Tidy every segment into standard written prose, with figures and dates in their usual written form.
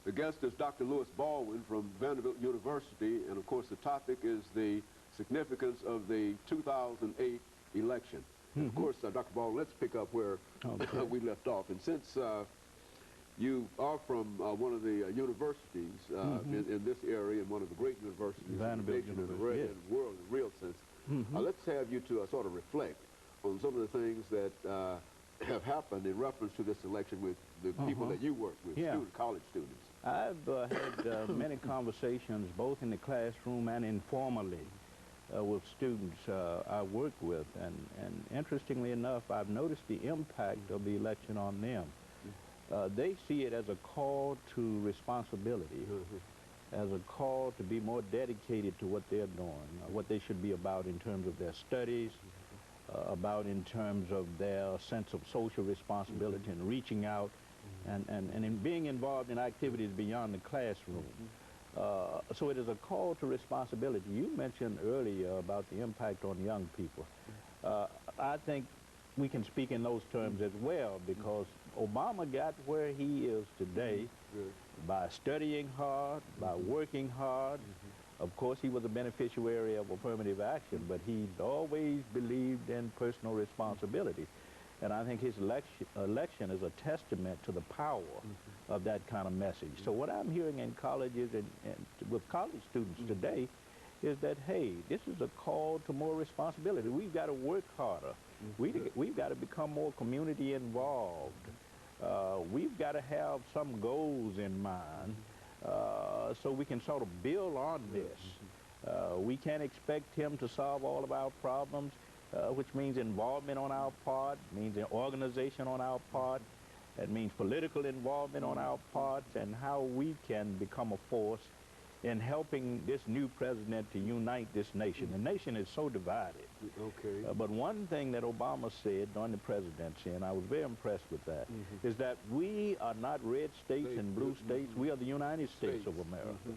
The guest is Dr. LBaldwin from Vanderbilt University, and of course the topic is the significance of the 2008 election. And of course, Dr. Baldwin, let's pick up where we left off. And since you are from one of the universities in this area, and one of the great universities in the nation and the world in real sense, let's have you to sort of reflect on some of the things that have happened in reference to this election with the people that you work with, college students. I've had many conversations both in the classroom and informally with students I work with, and interestingly enough, I've noticed the impact of the election on them. They see it as a call to responsibility, as a call to be more dedicated to what they're doing, what they should be about in terms of their studies, about in terms of their sense of social responsibility and reaching out and in being involved in activities beyond the classroom. So it is a call to responsibility. You mentioned earlier about the impact on young people. I think we can speak in those terms as well, because Obama got where he is today by studying hard, by working hard. Of course, he was a beneficiary of affirmative action, but he always believed in personal responsibility. And I think his election is a testament to the power of that kind of message. So what I'm hearing in colleges and with college students today is that, hey, this is a call to more responsibility. We've got to work harder. We've got to become more community involved. We've got to have some goals in mind so we can sort of build on this. We can't expect him to solve all of our problems, which means involvement on our part, means organization on our part, it means political involvement on our part, and how we can become a force in helping this new president to unite this nation. The nation is so divided. But one thing that Obama said during the presidency, and I was very impressed with that, is that we are not red states and blue states. We are the United States of America.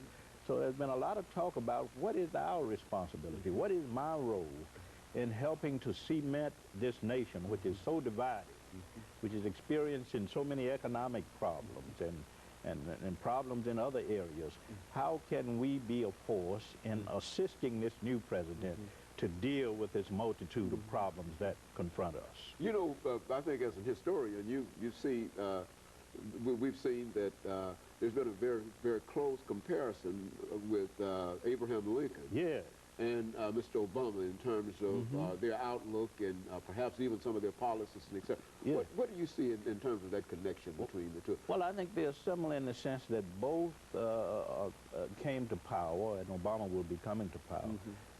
So there's been a lot of talk about what is our responsibility, what is my role in helping to cement this nation, which is so divided, which is experiencing so many economic problems and problems in other areas. How can we be a force in assisting this new president to deal with this multitude of problems that confront us? You know, I think as a historian, you see, we've seen that there's been a very, very close comparison with Abraham Lincoln and Mr. Obama in terms of their outlook and perhaps even some of their policies and et cetera. What do you see in terms of that connection between the two? Well, I think they're similar in the sense that both came to power, and Obama will be coming to power,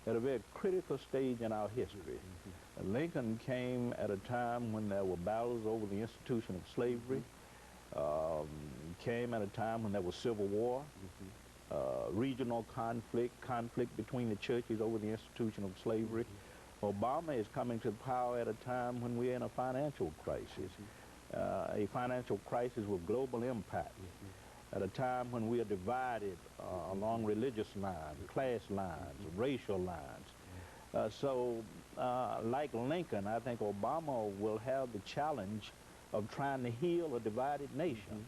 at a very critical stage in our history. Lincoln came at a time when there were battles over the institution of slavery, came at a time when there was civil war, regional conflict between the churches over the institution of slavery. Obama is coming to power at a time when we're in a financial crisis, a financial crisis with global impact, at a time when we are divided along religious lines, class lines, racial lines. So like Lincoln, I think Obama will have the challenge of trying to heal a divided nation.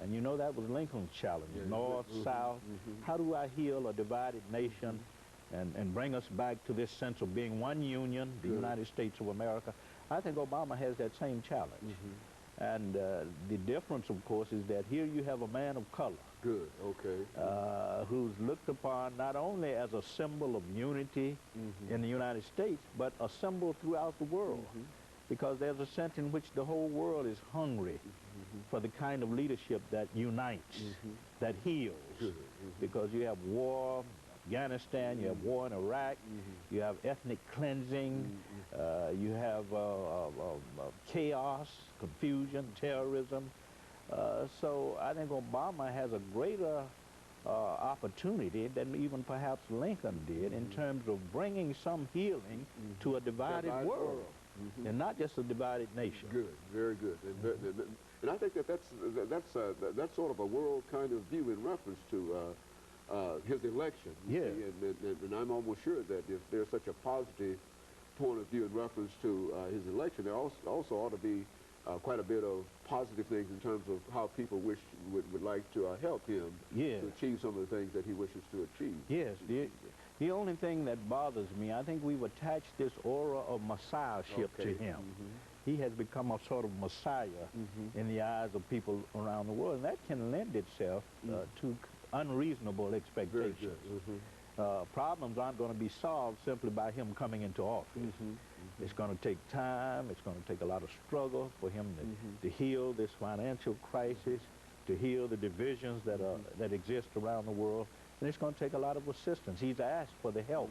And you know that was Lincoln's challenge, north, south. How do I heal a divided nation and bring us back to this sense of being one union, the United States of America? I think Obama has that same challenge. And the difference, of course, is that here you have a man of color. Who's looked upon not only as a symbol of unity in the United States, but a symbol throughout the world. Because there's a sense in which the whole world is hungry for the kind of leadership that unites, that heals. Because you have war in Afghanistan, you have war in Iraq, you have ethnic cleansing, you have chaos, confusion, terrorism. So I think Obama has a greater opportunity than even perhaps Lincoln did in terms of bringing some healing to a divided world. And not just a divided nation. Good, very good. And I think that's sort of a world kind of view in reference to his election. And I'm almost sure that if there's such a positive point of view in reference to his election, there also ought to be quite a bit of positive things in terms of how people would like to help him Yes. to achieve some of the things that he wishes to achieve. Yes. The only thing that bothers me, I think we've attached this aura of messiahship to him. He has become a sort of messiah in the eyes of people around the world, and that can lend itself to unreasonable expectations. Problems aren't going to be solved simply by him coming into office. It's going to take time, it's going to take a lot of struggle for him to heal this financial crisis, to heal the divisions that exist around the world, and it's going to take a lot of assistance. He's asked for the help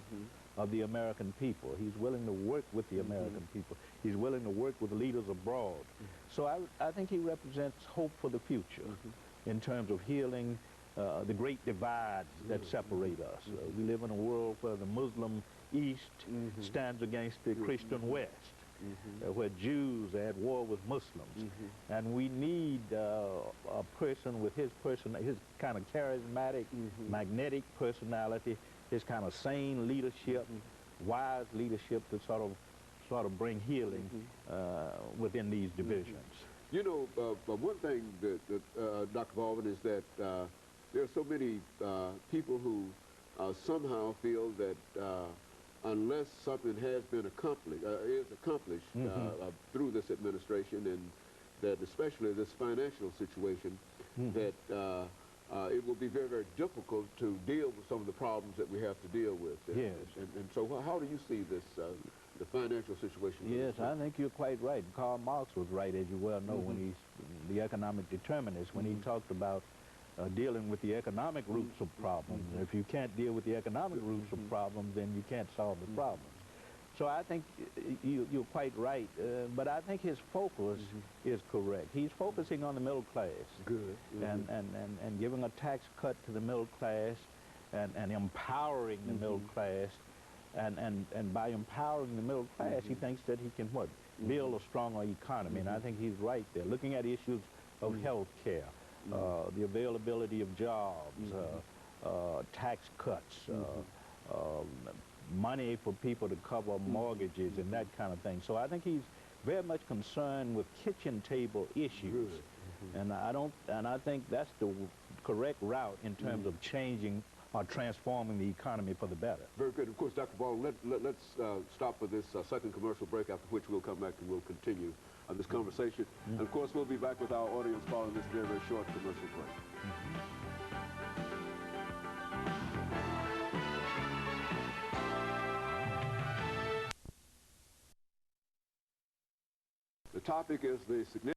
of the American people. He's willing to work with the American people. He's willing to work with leaders abroad. So I think he represents hope for the future in terms of healing the great divides that separate us. We live in a world where the Muslim East stands against the Christian West, where Jews are at war with Muslims. And we need a person with his kind of charismatic, magnetic personality, his kind of sane leadership, wise leadership to sort of bring healing within these divisions. You know, one thing that Dr. Baldwin, is that there are so many people who somehow feel that unless something has been accomplished, is accomplished through this administration, and that especially this financial situation, that it will be very, very difficult to deal with some of the problems that we have to deal with. Yes. And so how do you see this, the financial situation? Yes, I think you're quite right. Karl Marx was right, as you well know, when he's the economic determinist, when he talked about dealing with the economic roots of problems. If you can't deal with the economic roots of problems, then you can't solve the problems. So I think you're quite right, but I think his focus is correct. He's focusing on the middle class. Good. And giving a tax cut to the middle class and empowering the middle class. And by empowering the middle class, he thinks that he can, what, build a stronger economy. And I think he's right there. Looking at issues of health care, the availability of jobs, tax cuts, money for people to cover mortgages and that kind of thing. So I think he's very much concerned with kitchen table issues. And I think that's the correct route in terms of changing or transforming the economy for the better. Very good. Of course, Dr. Baldwin, let's stop for this second commercial break, after which we'll come back and we'll continue this conversation. And of course, we'll be back with our audience following this very, very short commercial break. The topic is the significance